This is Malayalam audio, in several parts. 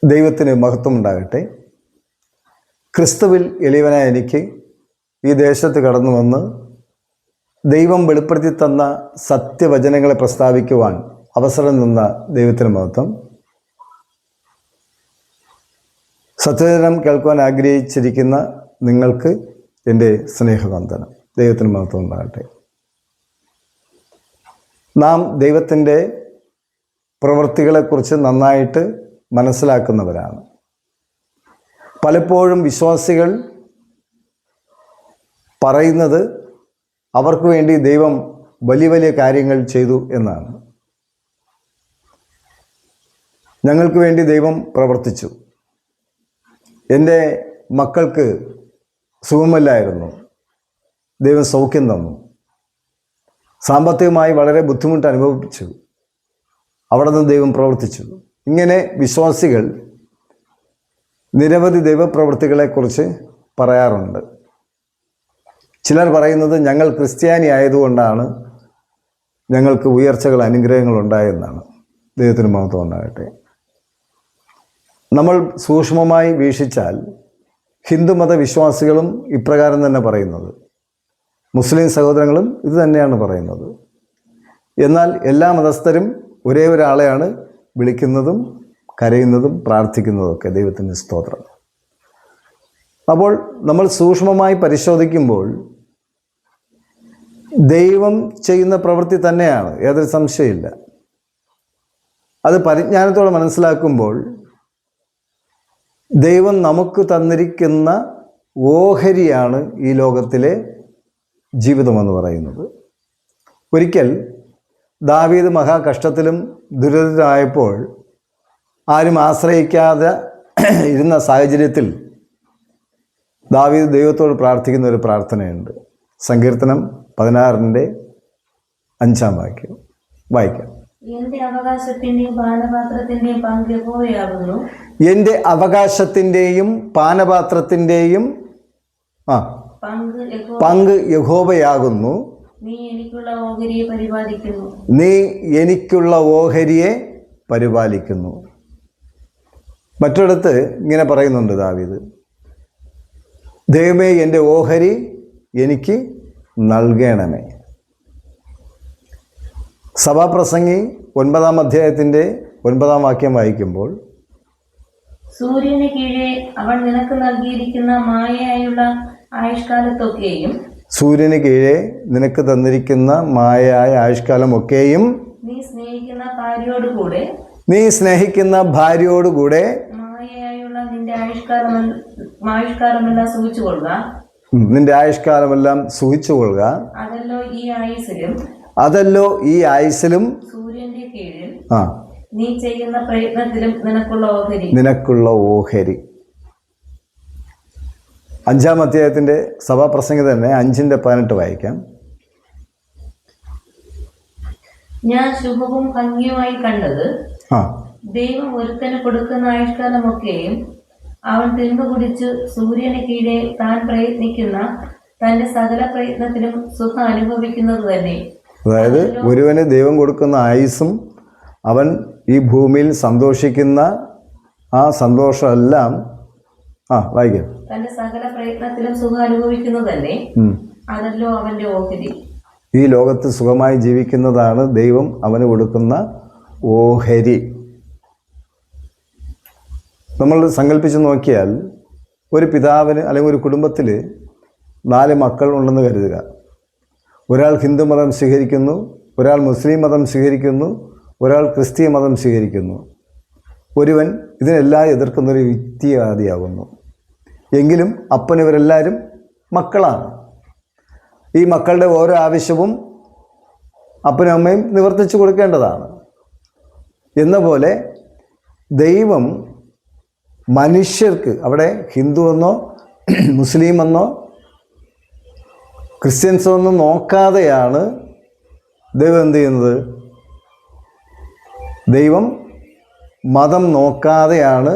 ദൈവത്തിന് മഹത്വം ഉണ്ടാകട്ടെ. ക്രിസ്തുവിൽ എളിയവനായ എനിക്ക് ഈ ദേശത്ത് കടന്നു വന്ന് ദൈവം വെളിപ്പെടുത്തി തന്ന സത്യവചനങ്ങളെ പ്രസ്താവിക്കുവാൻ അവസരം നിന്ന ദൈവത്തിന് മഹത്വം. സത്യവചനം കേൾക്കുവാൻ ആഗ്രഹിച്ചിരിക്കുന്ന നിങ്ങൾക്ക് എൻ്റെ സ്നേഹവന്ദനം. ദൈവത്തിന് മഹത്വം ഉണ്ടാകട്ടെ. നാം ദൈവത്തിൻ്റെ പ്രവൃത്തികളെക്കുറിച്ച് നന്നായിട്ട് മനസ്സിലാക്കുന്നവരാണ്. പലപ്പോഴും വിശ്വാസികൾ പറയുന്നത് അവർക്ക് വേണ്ടി ദൈവം വലിയ വലിയ കാര്യങ്ങൾ ചെയ്തു എന്നാണ്. ഞങ്ങൾക്ക് വേണ്ടി ദൈവം പ്രവർത്തിച്ചു, എൻ്റെ മക്കൾക്ക് സുഖമല്ലായിരുന്നു, ദൈവം സൗഖ്യം തന്നു, സാമ്പത്തികമായി വളരെ ബുദ്ധിമുട്ട് അനുഭവിച്ചു, അവിടെ നിന്ന് ദൈവം പ്രവർത്തിച്ചു. ഇങ്ങനെ വിശ്വാസികൾ നിരവധി ദൈവപ്രവൃത്തികളെക്കുറിച്ച് പറയാറുണ്ട്. ചിലർ പറയുന്നത് ഞങ്ങൾ ക്രിസ്ത്യാനി ആയതുകൊണ്ടാണ് ഞങ്ങൾക്ക് ഉയർച്ചകൾ അനുഗ്രഹങ്ങൾ ഉണ്ടായെന്നാണ്. ദൈവത്തിന് മഹത്വം ഉണ്ടാകട്ടെ. നമ്മൾ സൂക്ഷ്മമായി വീക്ഷിച്ചാൽ ഹിന്ദുമത വിശ്വാസികളും ഇപ്രകാരം തന്നെ പറയുന്നത്, മുസ്ലിം സഹോദരങ്ങളും ഇത് തന്നെയാണ് പറയുന്നത്. എന്നാൽ എല്ലാ മതസ്ഥരും ഒരേ ഒരാളെയാണ് വിളിക്കുന്നതും കരയുന്നതും പ്രാർത്ഥിക്കുന്നതൊക്കെ. ദൈവത്തിൻ്റെ സ്തോത്രം. അപ്പോൾ നമ്മൾ സൂക്ഷ്മമായി പരിശോധിക്കുമ്പോൾ ദൈവം ചെയ്യുന്ന പ്രവൃത്തി തന്നെയാണ്, യാതൊരു സംശയമില്ല. അത് പരിജ്ഞാനത്തോടെ മനസ്സിലാക്കുമ്പോൾ ദൈവം നമുക്ക് തന്നിരിക്കുന്ന ഓഹരിയാണ് ഈ ലോകത്തിലെ ജീവിതമെന്ന് പറയുന്നത്. ഒരിക്കൽ ദാവീദ് മഹാകഷ്ടത്തിലും ദുരിതരായപ്പോൾ ആരും ആശ്രയിക്കാതെ ഇരുന്ന സാഹചര്യത്തിൽ ദാവീദ് ദൈവത്തോട് പ്രാർത്ഥിക്കുന്ന ഒരു പ്രാർത്ഥനയുണ്ട്. സങ്കീർത്തനം 16-5 വായിക്കാം. എന്റെ അവകാശത്തിന്റെയും പാനപാത്രത്തിന്റെയും പങ്ക് യഹോവയാകുന്നു. നീ എനിക്കുള്ള ഓഹരിയെ പരിപാലിക്കുന്നു. മറ്റൊരിടത്ത് ഇങ്ങനെ പറയുന്നുണ്ട് ദാവീദ്, ദൈവമേ എൻ്റെ ഓഹരി എനിക്ക് നൽകണമേ. സഭാപ്രസംഗി 9-ാം അധ്യായത്തിൻ്റെ 9-ാം വാക്യം വായിക്കുമ്പോൾ, സൂര്യന് കീഴെ അവൻ നിനക്ക് നൽകിയിരിക്കുന്ന മായയായുള്ള ആയുഷ്കാലത്തൊക്കെയും, സൂര്യന് കീഴെ നിനക്ക് തന്നിരിക്കുന്ന മായയായ ആയുഷ്കാലമൊക്കെയും നീ സ്നേഹിക്കുന്ന ഭാര്യയോടുകൂടെ മായയായുള്ള നിന്റെ ആയുഷ്കാലമെല്ലാം സൂക്ഷിച്ചുകൊള്ളുക. അതല്ലോ ഈ ആയുസ്സിലും സൂര്യന്റെ കീഴിൽ നീ ചെയ്യുന്ന പ്രയത്നത്തിലും നിനക്കുള്ള ഓഹരി. 5-ാം അധ്യായത്തിൻ്റെ സഭാപ്രസംഗി തന്നെ 5-18 വായിക്കാം. ഞാൻ ശുഭവും ഭംഗിയുമായി കണ്ടത്, ദൈവം ഒരുത്തന് കൊടുക്കുന്ന ആയുഷ്കാലമൊക്കെയും അവൻ തിന്നു കുടിച്ച് സൂര്യന് കീഴെ താൻ പ്രയത്നിക്കുന്ന തന്റെ സകല പ്രയത്നത്തിലും സുഖം അനുഭവിക്കുന്നത് തന്നെ. അതായത് ഒരുവന് ദൈവം കൊടുക്കുന്ന ആയുസ്സും അവൻ ഈ ഭൂമിയിൽ സന്തോഷിക്കുന്ന ആ സന്തോഷമെല്ലാം വായിക്കാം. തന്റെ സകല പ്രയത്നത്തിലും സുഖം അനുഭവിക്കുന്നത് തന്നെ, അതല്ലോ അവന്റെ ഓഹരി. ഈ ലോകത്ത് സുഖമായി ജീവിക്കുന്നതാണ് ദൈവം അവന് കൊടുക്കുന്ന ഓഹരി. നമ്മൾ സങ്കല്പിച്ച് നോക്കിയാൽ ഒരു പിതാവിന് അല്ലെങ്കിൽ ഒരു കുടുംബത്തിൽ 4 മക്കൾ ഉണ്ടെന്ന് കരുതുക. ഒരാൾ ഹിന്ദു മതം സ്വീകരിക്കുന്നു, ഒരാൾ മുസ്ലിം മതം സ്വീകരിക്കുന്നു, ഒരാൾ ക്രിസ്തീയ മതം സ്വീകരിക്കുന്നു. ഒരുവൻ ഇതിനെല്ലാം എതിർക്കുന്നൊരു യുക്തിവാദിയാകുന്നു. എങ്കിലും അപ്പൻ ഇവരെല്ലാവരും മക്കളാണ്. ഈ മക്കളുടെ ഓരോ ആവശ്യവും അപ്പനും അമ്മയും നിവർത്തിച്ചു കൊടുക്കേണ്ടതാണ്. എന്ന പോലെ ദൈവം മനുഷ്യർക്ക്, അവിടെ ഹിന്ദു എന്നോ മുസ്ലിം എന്നോ ക്രിസ്ത്യൻസോ ഒന്നും നോക്കാതെയാണ് ദൈവം എന്ത് ചെയ്യുന്നത്. ദൈവം മതം നോക്കാതെയാണ്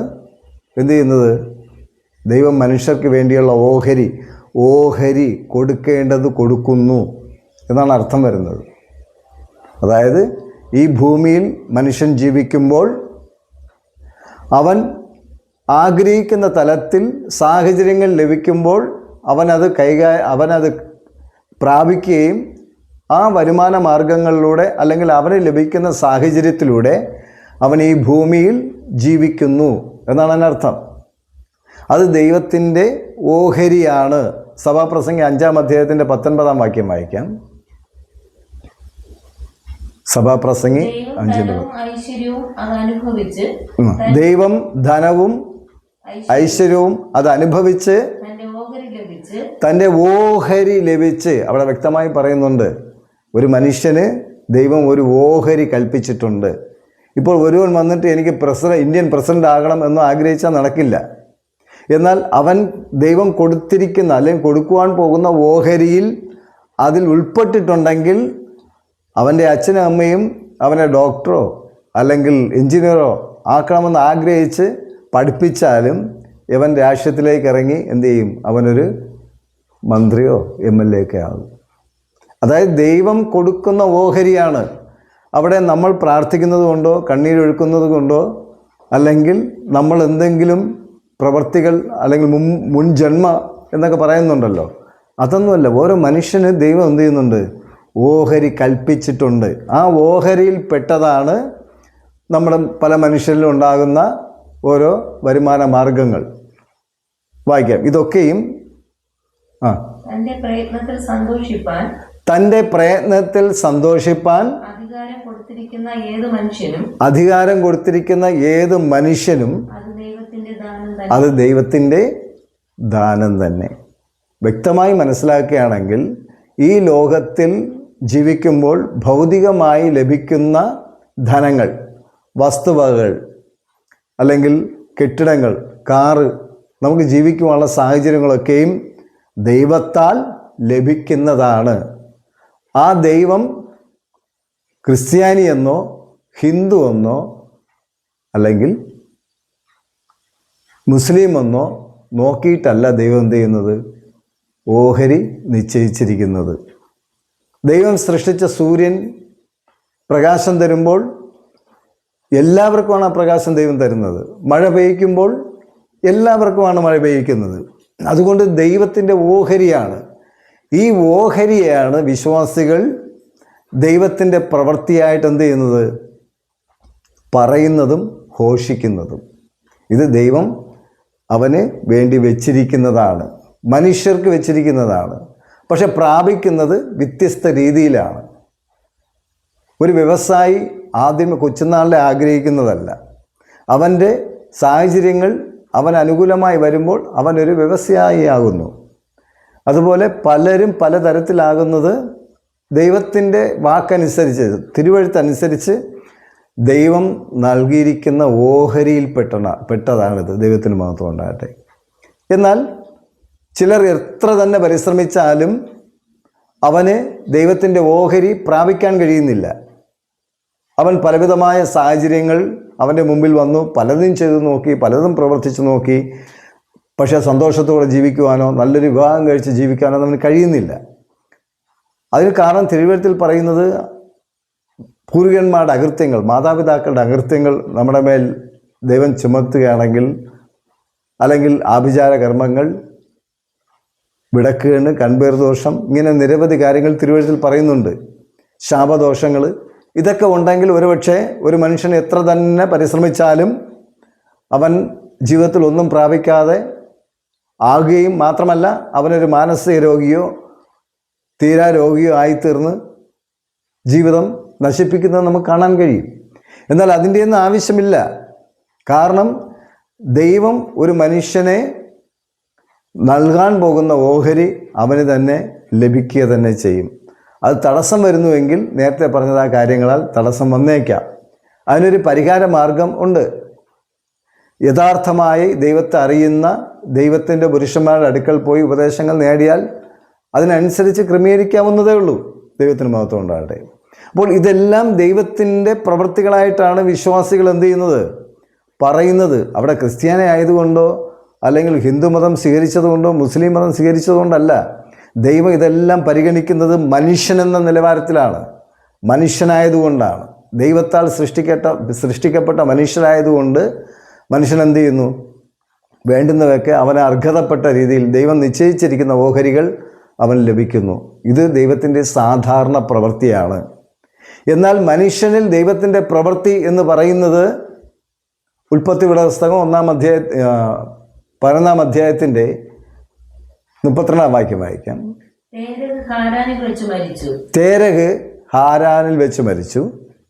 എന്ത് ചെയ്യുന്നത്. ദൈവം മനുഷ്യർക്ക് വേണ്ടിയുള്ള ഓഹരി കൊടുക്കേണ്ടത് കൊടുക്കുന്നു എന്നാണ് അർത്ഥം വരുന്നത്. അതായത് ഈ ഭൂമിയിൽ മനുഷ്യൻ ജീവിക്കുമ്പോൾ അവൻ ആഗ്രഹിക്കുന്ന തലത്തിൽ സാഹചര്യങ്ങൾ ലഭിക്കുമ്പോൾ അവനത് പ്രാപിക്കുകയും ആ വരുമാന മാർഗങ്ങളിലൂടെ അല്ലെങ്കിൽ അവന് ലഭിക്കുന്ന സാഹചര്യത്തിലൂടെ അവൻ ഈ ഭൂമിയിൽ ജീവിക്കുന്നു എന്നാണ് അതിനർത്ഥം. അത് ദൈവത്തിൻ്റെ ഓഹരിയാണ്. സഭാപ്രസംഗി 5-ാം അധ്യായത്തിൻ്റെ 19-ാം വാക്യം വായിക്കാം. സഭാപ്രസംഗി 5-ന്റെ ദൈവം ധനവും ഐശ്വര്യവും അത് അനുഭവിച്ച് തൻ്റെ ഓഹരി ലഭിച്ച്, അവിടെ വ്യക്തമായി പറയുന്നുണ്ട്, ഒരു മനുഷ്യന് ദൈവം ഒരു ഓഹരി കൽപ്പിച്ചിട്ടുണ്ട്. ഇപ്പോൾ ഒരുവൻ വന്നിട്ട് എനിക്ക് ഇന്ത്യൻ പ്രസിഡന്റ് ആകണം എന്ന് ആഗ്രഹിച്ചാൽ നടക്കില്ല. എന്നാൽ അവൻ ദൈവം കൊടുത്തിരിക്കുന്ന അല്ലെങ്കിൽ കൊടുക്കുവാൻ പോകുന്ന ഓഹരിയിൽ അതിൽ ഉൾപ്പെട്ടിട്ടുണ്ടെങ്കിൽ അവൻ്റെ അച്ഛനും അമ്മയും അവനെ ഡോക്ടറോ അല്ലെങ്കിൽ എഞ്ചിനീയറോ ആക്കണമെന്ന് ആഗ്രഹിച്ച് പഠിപ്പിച്ചാലും ഇവൻ രാഷ്ട്രീയത്തിലേക്ക് ഇറങ്ങി എന്തു ചെയ്യും? അവനൊരു മന്ത്രിയോ MLA ഒക്കെ ആകും. അതായത് ദൈവം കൊടുക്കുന്ന ഓഹരിയാണ്. അവിടെ നമ്മൾ പ്രാർത്ഥിക്കുന്നത് കൊണ്ടോ കണ്ണീരൊഴുക്കുന്നത് കൊണ്ടോ അല്ലെങ്കിൽ നമ്മൾ എന്തെങ്കിലും പ്രവർത്തികൾ അല്ലെങ്കിൽ മുൻ ജന്മ എന്നൊക്കെ പറയുന്നുണ്ടല്ലോ, അതൊന്നുമല്ല. ഓരോ മനുഷ്യന് ദൈവം എന്ത് ചെയ്യുന്നുണ്ട്? ഓഹരി കൽപ്പിച്ചിട്ടുണ്ട്. ആ ഓഹരിയിൽ പെട്ടതാണ് നമ്മുടെ പല മനുഷ്യരിലും ഉണ്ടാകുന്ന ഓരോ വരുമാന മാർഗങ്ങൾ. വായിക്കാം. ഇതൊക്കെയും തന്റെ പ്രയത്നത്തിൽ സന്തോഷിപ്പാൻ അധികാരം കൊടുത്തിരിക്കുന്ന ഏത് മനുഷ്യനും അത് ദൈവത്തിൻ്റെ ദാനം തന്നെ. വ്യക്തമായി മനസ്സിലാക്കുകയാണെങ്കിൽ ഈ ലോകത്തിൽ ജീവിക്കുമ്പോൾ ഭൗതികമായി ലഭിക്കുന്ന ധനങ്ങൾ, വസ്തുവകകൾ അല്ലെങ്കിൽ കെട്ടിടങ്ങൾ, കാറ്, നമുക്ക് ജീവിക്കുവാനുള്ള സാഹചര്യങ്ങളൊക്കെയും ദൈവത്താൽ ലഭിക്കുന്നതാണ്. ആ ദൈവം ക്രിസ്ത്യാനി എന്നോ ഹിന്ദു എന്നോ അല്ലെങ്കിൽ മുസ്ലിം എന്നോ നോക്കിയിട്ടല്ല ദൈവം എന്ത് ചെയ്യുന്നത്? ഓഹരി നിശ്ചയിച്ചിരിക്കുന്നത്. ദൈവം സൃഷ്ടിച്ച സൂര്യൻ പ്രകാശം തരുമ്പോൾ എല്ലാവർക്കുമാണ് ആ പ്രകാശം ദൈവം തരുന്നത്. മഴ പെയ്യ്ക്കുമ്പോൾ എല്ലാവർക്കുമാണ് മഴ പെയ്യിക്കുന്നത്. അതുകൊണ്ട് ദൈവത്തിൻ്റെ ഓഹരിയാണ്. ഈ ഓഹരിയാണ് വിശ്വാസികൾ ദൈവത്തിൻ്റെ പ്രവൃത്തിയായിട്ട് എന്ത് ചെയ്യുന്നത്? പറയുന്നതും ഘോഷിക്കുന്നതും. ഇത് ദൈവം അവന് വേണ്ടി വെച്ചിരിക്കുന്നതാണ്, മനുഷ്യർക്ക് വെച്ചിരിക്കുന്നതാണ്. പക്ഷെ പ്രാപിക്കുന്നത് വ്യത്യസ്ത രീതിയിലാണ്. ഒരു വ്യവസായി ആദ്യം കൊച്ചുനാളിലെ ആഗ്രഹിക്കുന്നതല്ല. അവൻ്റെ സാഹചര്യങ്ങൾ അവൻ അനുകൂലമായി വരുമ്പോൾ അവനൊരു വ്യവസായിയാകുന്നു. അതുപോലെ പലരും പലതരത്തിലാകുന്നത് ദൈവത്തിൻ്റെ വാക്കനുസരിച്ച്, തിരുവഴുത്തനുസരിച്ച് ദൈവം നൽകിയിരിക്കുന്ന ഓഹരിയിൽ പെട്ടതാണിത്. ദൈവത്തിന് മഹത്വം ഉണ്ടാകട്ടെ. എന്നാൽ ചിലർ എത്ര തന്നെ പരിശ്രമിച്ചാലും അവന് ദൈവത്തിൻ്റെ ഓഹരി പ്രാപിക്കാൻ കഴിയുന്നില്ല. അവൻ പലവിധമായ സാഹചര്യങ്ങൾ അവൻ്റെ മുമ്പിൽ വന്നു, പലതും ചെയ്തു നോക്കി, പലതും പ്രവർത്തിച്ചു നോക്കി. പക്ഷേ സന്തോഷത്തോടെ ജീവിക്കുവാനോ നല്ലൊരു വിവാഹം കഴിച്ച് ജീവിക്കാനോ അവന് കഴിയുന്നില്ല. അതിന് കാരണം തിരുവഴുത്തിൽ പറയുന്നത് പൂർവികന്മാരുടെ അകൃത്യങ്ങൾ, മാതാപിതാക്കളുടെ അകൃത്യങ്ങൾ നമ്മുടെ മേൽ ദൈവം ചുമത്തുകയാണെങ്കിൽ, അല്ലെങ്കിൽ ആഭിചാര കർമ്മങ്ങൾ, വിടക്കേണ്, കൺപേർ ദോഷം, ഇങ്ങനെ നിരവധി കാര്യങ്ങൾ തിരുവഴുത്തിൽ പറയുന്നുണ്ട്. ശാപദോഷങ്ങൾ, ഇതൊക്കെ ഉണ്ടെങ്കിൽ ഒരുപക്ഷെ ഒരു മനുഷ്യൻ എത്ര തന്നെ പരിശ്രമിച്ചാലും അവൻ ജീവിതത്തിൽ ഒന്നും പ്രാപിക്കാതെ ആകുകയും മാത്രമല്ല അവനൊരു മാനസിക രോഗിയോ തീരാ രോഗിയോ ആയിത്തീർന്ന് ജീവിതം നശിപ്പിക്കുന്നത് നമുക്ക് കാണാൻ കഴിയും. എന്നാൽ അതിൻ്റെയൊന്നും ആവശ്യമില്ല. കാരണം ദൈവം ഒരു മനുഷ്യനെ നൽകാൻ പോകുന്ന ഓഹരി അവന് തന്നെ ലഭിക്കുക തന്നെ ചെയ്യും. അത് തടസ്സം വരുന്നുവെങ്കിൽ നേരത്തെ പറഞ്ഞത് ആ കാര്യങ്ങളാൽ തടസ്സം വന്നേക്കാം. അതിനൊരു പരിഹാര മാർഗം ഉണ്ട്. യഥാർത്ഥമായി ദൈവത്തെ അറിയുന്ന ദൈവത്തിൻ്റെ പുരുഷന്മാരുടെ അടുക്കൽ പോയി ഉപദേശങ്ങൾ നേടിയാൽ അതിനനുസരിച്ച് ക്രമീകരിക്കാവുന്നതേ ഉള്ളൂ. ദൈവത്തിന് മഹത്വം ഉണ്ടാകട്ടെ. അപ്പോൾ ഇതെല്ലാം ദൈവത്തിൻ്റെ പ്രവൃത്തികളായിട്ടാണ് വിശ്വാസികൾ എന്ത് ചെയ്യുന്നത്? പറയുന്നത്. അവിടെ ക്രിസ്ത്യാനി ആയതുകൊണ്ടോ അല്ലെങ്കിൽ ഹിന്ദുമതം സ്വീകരിച്ചതുകൊണ്ടോ മുസ്ലിം മതം സ്വീകരിച്ചതുകൊണ്ടല്ല. ദൈവം ഇതെല്ലാം പരിഗണിക്കുന്നത് മനുഷ്യനെന്ന നിലവാരത്തിലാണ്. മനുഷ്യനായതുകൊണ്ടാണ്, ദൈവത്താൽ സൃഷ്ടിക്കപ്പെട്ട മനുഷ്യരായതുകൊണ്ട് മനുഷ്യൻ എന്ത് ചെയ്യുന്നു? വേണ്ടുന്നതൊക്കെ അവന് അർഹതപ്പെട്ട രീതിയിൽ ദൈവം നിശ്ചയിച്ചിരിക്കുന്ന ഓഹരികൾ അവന് ലഭിക്കുന്നു. ഇത് ദൈവത്തിൻ്റെ സാധാരണ പ്രവൃത്തിയാണ്. എന്നാൽ മനുഷ്യനിൽ ദൈവത്തിൻ്റെ പ്രവൃത്തി എന്ന് പറയുന്നത് ഉൽപ്പത്തിയുടെ പുസ്തകം 11-ാം അധ്യായത്തിൻ്റെ 32-ാം വാക്യം വായിക്കാം. തേരഹ് ഹാരാനിൽ വെച്ച് മരിച്ചു. തേരഹ് ഹാരാനിൽ വെച്ച് മരിച്ചു.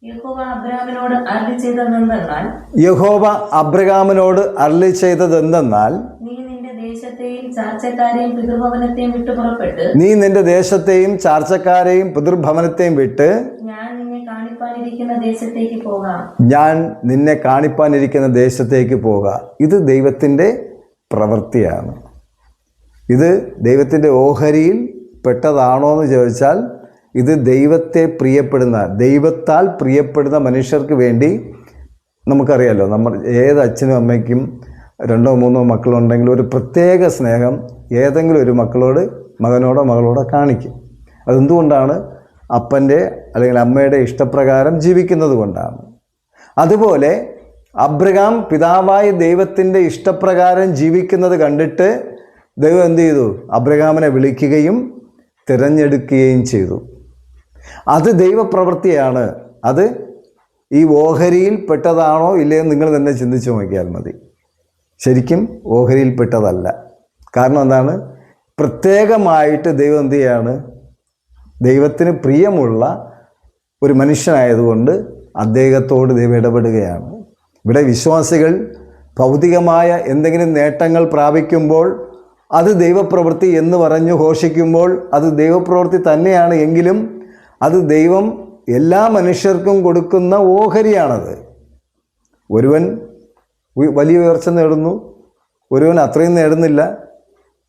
യഹോവ അബ്രാമിനോട് അരുളി ചെയ്തതെന്തെന്നാൽ, യഹോവ അബ്രഹാമിനോട് അരുളി ചെയ്തതെന്തെന്നാൽ, നീ നിന്റെ ദേശത്തെയും ചാർച്ചക്കാരെയും പിതൃഭവനത്തെയും വിട്ടു പുറപ്പെട്ട് നീ നിന്റെ ദേശത്തെയും ചാർച്ചക്കാരെയും പിതൃഭവനത്തെയും വിട്ട് ഞാൻ നിന്നെ കാണിപ്പാനിരിക്കുന്ന ദേശത്തേക്ക് പോകാം. ഞാൻ നിന്നെ കാണിപ്പാനിരിക്കുന്ന ദേശത്തേക്ക് പോകാം. ഇത് ദൈവത്തിൻ്റെ പ്രവൃത്തിയാണ്. ഇത് ദൈവത്തിൻ്റെ ഓഹരിയിൽ പെട്ടതാണോ എന്ന് ചോദിച്ചാൽ ഇത് ദൈവത്തെ പ്രിയപ്പെടുന്ന, ദൈവത്താൽ പ്രിയപ്പെടുന്ന മനുഷ്യർക്ക് വേണ്ടി, നമുക്കറിയാലോ, നമ്മൾ ഏത് അച്ഛനും അമ്മയ്ക്കും 2-3 മക്കളുണ്ടെങ്കിൽ ഒരു പ്രത്യേക സ്നേഹം ഏതെങ്കിലും ഒരു മകനോടോ മകളോടോ കാണിക്കും. അതെന്തുകൊണ്ടാണ്? അപ്പൻ്റെ അല്ലെങ്കിൽ അമ്മയുടെ ഇഷ്ടപ്രകാരം ജീവിക്കുന്നത് കൊണ്ടാണ്. അതുപോലെ അബ്രഹാം പിതാവായ ദൈവത്തിൻ്റെ ഇഷ്ടപ്രകാരം ജീവിക്കുന്നത് കണ്ടിട്ട് ദൈവം എന്ത് ചെയ്തു? അബ്രഹാമിനെ വിളിക്കുകയും തിരഞ്ഞെടുക്കുകയും ചെയ്തു. അത് ദൈവപ്രവൃത്തിയാണ്. അത് ഈ ഓഹരിയിൽ പെട്ടതാണോ ഇല്ലയോ നിങ്ങൾ തന്നെ ചിന്തിച്ചു നോക്കിയാൽ മതി. ശരിക്കും ഓഹരിയിൽ പെട്ടതല്ല. കാരണം എന്താണ്? പ്രത്യേകമായിട്ട് ദൈവം എന്ത് ചെയ്യാണ്? ദൈവത്തിന് പ്രിയമുള്ള ഒരു മനുഷ്യനായതുകൊണ്ട് അദ്ദേഹത്തോട് ദൈവം ഇടപെടുകയാണ്. ഇവിടെ വിശ്വാസികൾ ഭൗതികമായ എന്തെങ്കിലും നേട്ടങ്ങൾ പ്രാപിക്കുമ്പോൾ അത് ദൈവപ്രവൃത്തി എന്ന് പറഞ്ഞു ഘോഷിക്കുമ്പോൾ അത് ദൈവപ്രവൃത്തി തന്നെയാണ്. എങ്കിലും അത് ദൈവം എല്ലാ മനുഷ്യർക്കും കൊടുക്കുന്ന ഓഹരിയാണത്. ഒരുവൻ വലിയ ഉയർച്ച നേടുന്നു, ഒരുവൻ അത്രയും നേടുന്നില്ല,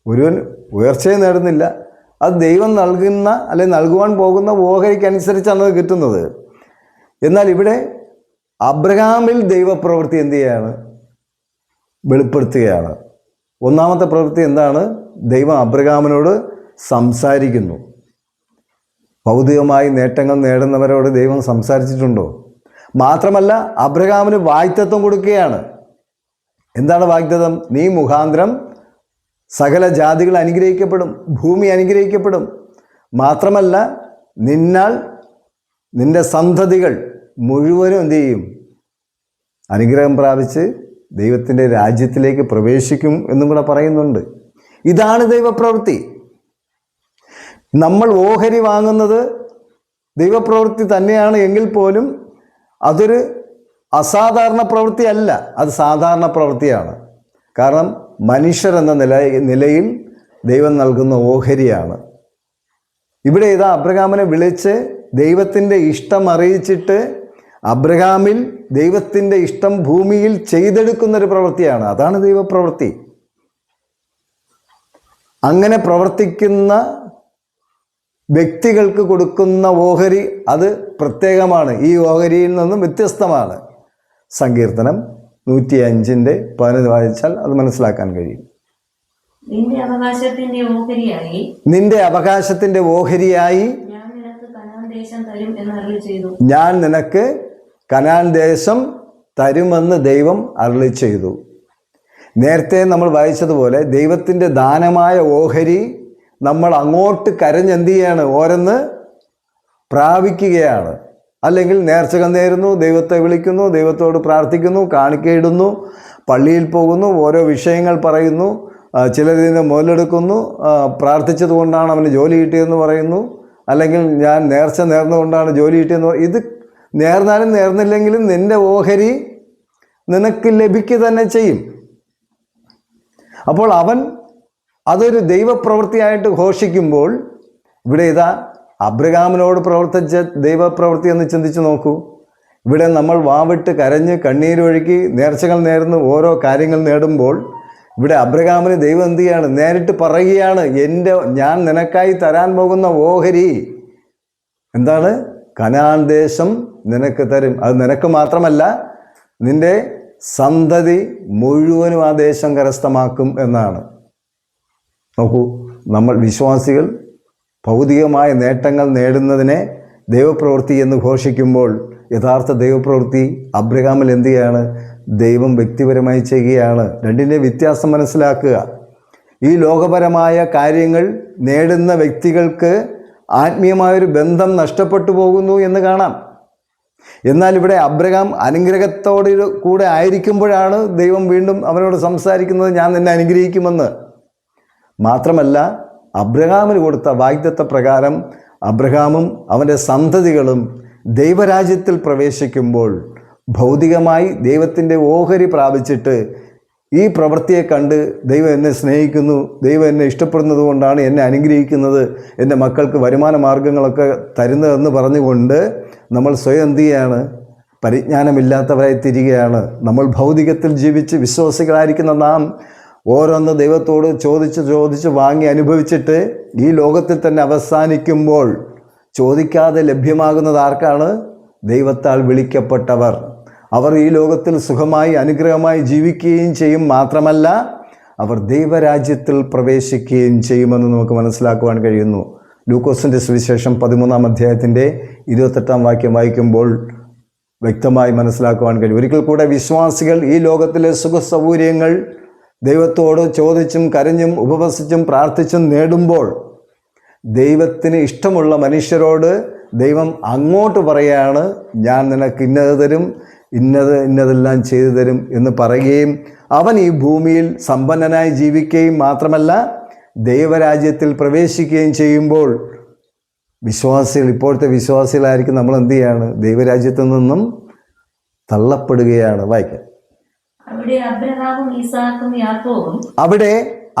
ഒരുവൻ ഉയർച്ചയും നേടുന്നില്ല. അത് ദൈവം നൽകുന്ന അല്ലെങ്കിൽ നൽകുവാൻ പോകുന്ന ഓഹരിക്കനുസരിച്ചാണ് അത് കിട്ടുന്നത്. എന്നാൽ ഇവിടെ അബ്രഹാമിൽ ദൈവപ്രവൃത്തി എന്ത് ചെയ്യാണ്? വെളിപ്പെടുത്തുകയാണ്. ഒന്നാമത്തെ പ്രവൃത്തി എന്താണ്? ദൈവം അബ്രഹാമിനോട് സംസാരിക്കുന്നു. ഭൗതികമായി നേട്ടങ്ങൾ നേടുന്നവരോട് ദൈവം സംസാരിച്ചിട്ടുണ്ടോ? മാത്രമല്ല അബ്രഹാമിന് വാഗ്ദത്തം കൊടുക്കുകയാണ്. എന്താണ് വാഗ്ദത്തം? നീ മുഖാന്തരം സകല ജാതികൾ അനുഗ്രഹിക്കപ്പെടും, ഭൂമി അനുഗ്രഹിക്കപ്പെടും. മാത്രമല്ല നിന്നാൽ നിന്റെ സന്തതികൾ മുഴുവനും എന്തു ചെയ്യും? അനുഗ്രഹം പ്രാപിച്ച് ദൈവത്തിൻ്റെ രാജ്യത്തിലേക്ക് പ്രവേശിക്കും എന്നും കൂടെ പറയുന്നുണ്ട്. ഇതാണ് ദൈവപ്രവൃത്തി. നമ്മൾ ഓഹരി വാങ്ങുന്നത് ദൈവപ്രവൃത്തി തന്നെയാണ് എങ്കിൽ പോലും അതൊരു അസാധാരണ പ്രവൃത്തിയല്ല, അത് സാധാരണ പ്രവൃത്തിയാണ്. കാരണം മനുഷ്യരെന്ന നിലയിൽ ദൈവം നൽകുന്ന ഓഹരിയാണ്. ഇവിടെ ഇതാ അബ്രഹാമിനെ വിളിച്ച് ദൈവത്തിൻ്റെ ഇഷ്ടം അറിയിച്ചിട്ട് അബ്രഹാമിൽ ദൈവത്തിൻ്റെ ഇഷ്ടം ഭൂമിയിൽ ചെയ്തെടുക്കുന്നൊരു പ്രവൃത്തിയാണ്. അതാണ് ദൈവപ്രവൃത്തി. അങ്ങനെ പ്രവർത്തിക്കുന്ന വ്യക്തികൾക്ക് കൊടുക്കുന്ന ഓഹരി അത് പ്രത്യേകമാണ്. ഈ ഓഹരിയിൽ നിന്നും വ്യത്യസ്തമാണ്. സങ്കീർത്തനം 105:11 വായിച്ചാൽ അത് മനസ്സിലാക്കാൻ കഴിയും. നിന്റെ അവകാശത്തിന്റെ ഓഹരിയായി ഞാൻ നിനക്ക് കനാൻ ദേശം തരും എന്ന് അരുളി ചെയ്തു. ഞാൻ നിനക്ക് കനാൻ ദേശം തരുമെന്ന് ദൈവം അരുളി ചെയ്തു. നേരത്തെ നമ്മൾ വായിച്ചതുപോലെ ദൈവത്തിൻ്റെ ദാനമായ ഓഹരി നമ്മൾ അങ്ങോട്ട് കരഞ്ഞെന്ത് ചെയ്യാണ്? ഓരോന്ന് പ്രാപിക്കുകയാണ്. അല്ലെങ്കിൽ നേർച്ചകൾ നേരുന്നു, ദൈവത്തെ വിളിക്കുന്നു, ദൈവത്തോട് പ്രാർത്ഥിക്കുന്നു, കാണിക്കയിടുന്നു, പള്ളിയിൽ പോകുന്നു, ഓരോ വിഷയങ്ങൾ പറയുന്നു, ചിലരിതിനെ മുതലെടുക്കുന്നു, പ്രാർത്ഥിച്ചത് കൊണ്ടാണ് അവന് ജോലി കിട്ടിയതെന്ന് പറയുന്നു, അല്ലെങ്കിൽ ഞാൻ നേർച്ച നേർന്നുകൊണ്ടാണ് ജോലി കിട്ടിയെന്ന് പറയും. ഇത് നേർന്നാലും നേർന്നില്ലെങ്കിലും നിൻ്റെ ഓഹരി നിനക്ക് ലഭിക്കുക തന്നെ ചെയ്യും. അപ്പോൾ അവൻ അതൊരു ദൈവപ്രവൃത്തിയായിട്ട് ഘോഷിക്കുമ്പോൾ ഇവിടെ ഇതാ അബ്രഹാമിനോട് പ്രവർത്തിച്ച ദൈവപ്രവൃത്തി എന്ന് ചിന്തിച്ച് നോക്കൂ. ഇവിടെ നമ്മൾ വാവിട്ട് കരഞ്ഞ് കണ്ണീരൊഴുക്കി നേർച്ചകൾ നേർന്ന് ഓരോ കാര്യങ്ങൾ നേടുമ്പോൾ ഇവിടെ അബ്രഹാമിന് ദൈവം എന്ത് ചെയ്യാണ്? നേരിട്ട് പറയുകയാണ്, ഞാൻ നിനക്കായി തരാൻ പോകുന്ന ഓഹരി എന്താണ്? കനാൻ ദേശം നിനക്ക് തരും. അത് നിനക്ക് മാത്രമല്ല, നിന്റെ സന്തതി മുഴുവനും ആ ദേശം കരസ്ഥമാക്കും എന്നാണ്. നോക്കൂ, നമ്മൾ വിശ്വാസികൾ ഭൗതികമായ നേട്ടങ്ങൾ നേടുന്നതിനെ ദൈവപ്രവൃത്തി എന്ന് ഘോഷിക്കുമ്പോൾ യഥാർത്ഥ ദൈവപ്രവൃത്തി അബ്രഹാമിൽ എന്ത് ചെയ്യാണ്? ദൈവം വ്യക്തിപരമായി ചെയ്യുകയാണ്. രണ്ടിൻ്റെ വ്യത്യാസം മനസ്സിലാക്കുക. ഈ ലോകപരമായ കാര്യങ്ങൾ നേടുന്ന വ്യക്തികൾക്ക് ആത്മീയമായൊരു ബന്ധം നഷ്ടപ്പെട്ടു പോകുന്നു എന്ന് കാണാം. എന്നാൽ ഇവിടെ അബ്രഹാം അനുഗ്രഹത്തോട് കൂടെ ആയിരിക്കുമ്പോഴാണ് ദൈവം വീണ്ടും അവനോട് സംസാരിക്കുന്നത്, ഞാൻ നിന്നെ അനുഗ്രഹിക്കുമെന്ന്. മാത്രമല്ല, അബ്രഹാമിന് കൊടുത്ത വാഗ്ദത്ത പ്രകാരം അബ്രഹാമും അവൻ്റെ സന്തതികളും ദൈവരാജ്യത്തിൽ പ്രവേശിക്കുമ്പോൾ ഭൗതികമായി ദൈവത്തിൻ്റെ ഓഹരി പ്രാപിച്ചിട്ട് ഈ പ്രവൃത്തിയെ കണ്ട് ദൈവം എന്നെ സ്നേഹിക്കുന്നു, ദൈവം എന്നെ ഇഷ്ടപ്പെടുന്നത് കൊണ്ടാണ് എന്നെ അനുഗ്രഹിക്കുന്നത്, എൻ്റെ മക്കൾക്ക് വരുമാന മാർഗങ്ങളൊക്കെ തരുന്നതെന്ന് പറഞ്ഞുകൊണ്ട് നമ്മൾ സ്വയം എന്ത് ചെയ്യാണ്? പരിജ്ഞാനമില്ലാത്തവരായി തീരുകയാണ്. നമ്മൾ ഭൗതികത്തിൽ ജീവിച്ച് വിശ്വാസികളായിരിക്കുന്ന നാം ഓരോന്ന് ദൈവത്തോട് ചോദിച്ച് വാങ്ങി അനുഭവിച്ചിട്ട് ഈ ലോകത്തിൽ തന്നെ അവസാനിക്കുമ്പോൾ ചോദിക്കാതെ ലഭ്യമാകുന്നത് ആർക്കാണ്? ദൈവത്താൽ വിളിക്കപ്പെട്ടവർ. അവർ ഈ ലോകത്തിൽ സുഖമായി അനുഗ്രഹമായി ജീവിക്കുകയും ചെയ്യും. മാത്രമല്ല, അവർ ദൈവരാജ്യത്തിൽ പ്രവേശിക്കുകയും ചെയ്യുമെന്ന് നമുക്ക് മനസ്സിലാക്കുവാൻ കഴിയുന്നു. ലൂക്കോസിൻ്റെ സുവിശേഷം 13-ാം അധ്യായത്തിൻ്റെ 28-ാം വാക്യം വായിക്കുമ്പോൾ വ്യക്തമായി മനസ്സിലാക്കുവാൻ കഴിയും. ഒരിക്കൽ കൂടെ വിശ്വാസികൾ ഈ ലോകത്തിലെ സുഖസൗകര്യങ്ങൾ ദൈവത്തോട് ചോദിച്ചും കരഞ്ഞും ഉപവസിച്ചും പ്രാർത്ഥിച്ചും നേടുമ്പോൾ ദൈവത്തിന് ഇഷ്ടമുള്ള മനുഷ്യരോട് ദൈവം അങ്ങോട്ട് പറയുകയാണ്, ഞാൻ നിനക്ക് ഇന്നത് തരും, ഇന്നതെല്ലാം ചെയ്തു തരും എന്ന് പറയുകയും അവൻ ഈ ഭൂമിയിൽ സമ്പന്നനായി ജീവിക്കുകയും മാത്രമല്ല ദൈവരാജ്യത്തിൽ പ്രവേശിക്കുകയും ചെയ്യുമ്പോൾ വിശ്വാസികൾ, ഇപ്പോഴത്തെ വിശ്വാസികളായിരിക്കും നമ്മൾ എന്ത് ചെയ്യാണ്? ദൈവരാജ്യത്തിൽ നിന്നും തള്ളപ്പെടുകയാണ്. വായിക്കാം. അവിടെ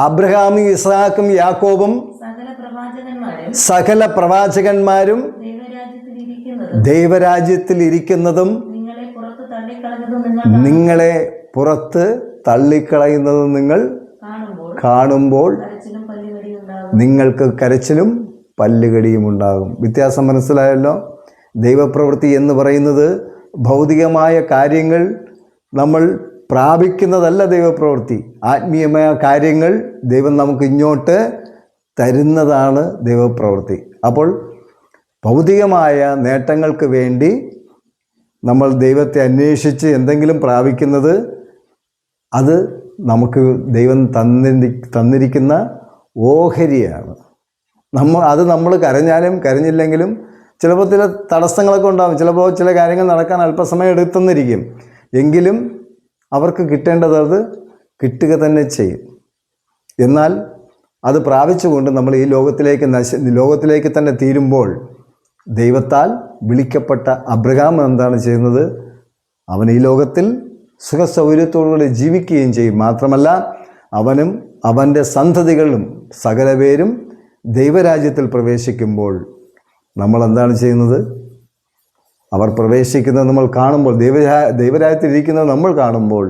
അബ്രഹാമും ഇസ്ഹാക്കും യാക്കോബും സകല പ്രവാചകന്മാരും ദൈവരാജ്യത്തിൽ ഇരിക്കുന്നതും നിങ്ങളെ പുറത്ത് തള്ളിക്കളയുന്നതും നിങ്ങൾ കാണുമ്പോൾ നിങ്ങൾക്ക് കരച്ചിലും പല്ലുകടിയും ഉണ്ടാകും. വ്യത്യാസം മനസ്സിലായല്ലോ? ദൈവപ്രവൃത്തി എന്ന് പറയുന്നത് ഭൗതികമായ കാര്യങ്ങൾ നമ്മൾ പ്രാപിക്കുന്നതല്ല ദൈവപ്രവൃത്തി. ആത്മീയമായ കാര്യങ്ങൾ ദൈവം നമുക്ക് ഇങ്ങോട്ട് തരുന്നതാണ് ദൈവപ്രവൃത്തി. അപ്പോൾ ഭൗതികമായ നേട്ടങ്ങൾക്ക് വേണ്ടി നമ്മൾ ദൈവത്തെ അന്വേഷിച്ച് എന്തെങ്കിലും പ്രാപിക്കുന്നത് അത് നമുക്ക് ദൈവം തന്നിരിക്കുന്ന ഓഹരിയാണ്. നമ്മൾ കരഞ്ഞാലും കരഞ്ഞില്ലെങ്കിലും ചിലപ്പോൾ ചില തടസ്സങ്ങളൊക്കെ ഉണ്ടാകും. ചിലപ്പോൾ ചില കാര്യങ്ങൾ നടക്കാൻ അല്പസമയം എടുത്തെന്നിരിക്കും. എങ്കിലും അവർക്ക് കിട്ടേണ്ടത് അത് കിട്ടുക തന്നെ ചെയ്യും. എന്നാൽ അത് പ്രാപിച്ചുകൊണ്ട് നമ്മൾ ഈ ലോകത്തിലേക്ക് തന്നെ തീരുമ്പോൾ ദൈവത്താൽ വിളിക്കപ്പെട്ട അബ്രഹാം എന്താണ് ചെയ്യുന്നത്? അവൻ ഈ ലോകത്തിൽ സുഖസൗകര്യത്തോടുകൂടി ജീവിക്കുകയും ചെയ്യും. മാത്രമല്ല, അവനും അവൻ്റെ സന്തതികളും സകല പേരും ദൈവരാജ്യത്തിൽ പ്രവേശിക്കുമ്പോൾ നമ്മൾ എന്താണ് ചെയ്യുന്നത്? അവർ പ്രവേശിക്കുന്നത് നമ്മൾ കാണുമ്പോൾ, ദൈവരാജ്യത്തിൽ ഇരിക്കുന്നത് നമ്മൾ കാണുമ്പോൾ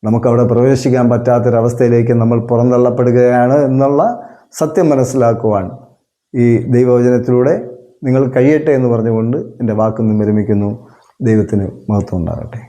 നമുക്കവിടെ പ്രവേശിക്കാൻ പറ്റാത്തൊരവസ്ഥയിലേക്ക് നമ്മൾ പുറന്തള്ളപ്പെടുകയാണ് എന്നുള്ള സത്യം മനസ്സിലാക്കുവാൻ ഈ ദൈവവചനത്തിലൂടെ നിങ്ങൾ കഴിയട്ടെ എന്ന് പറഞ്ഞുകൊണ്ട് എൻ്റെ വാക്കൊന്നും വിരമിക്കുന്നു. ദൈവത്തിന് മഹത്വം ഉണ്ടാകട്ടെ.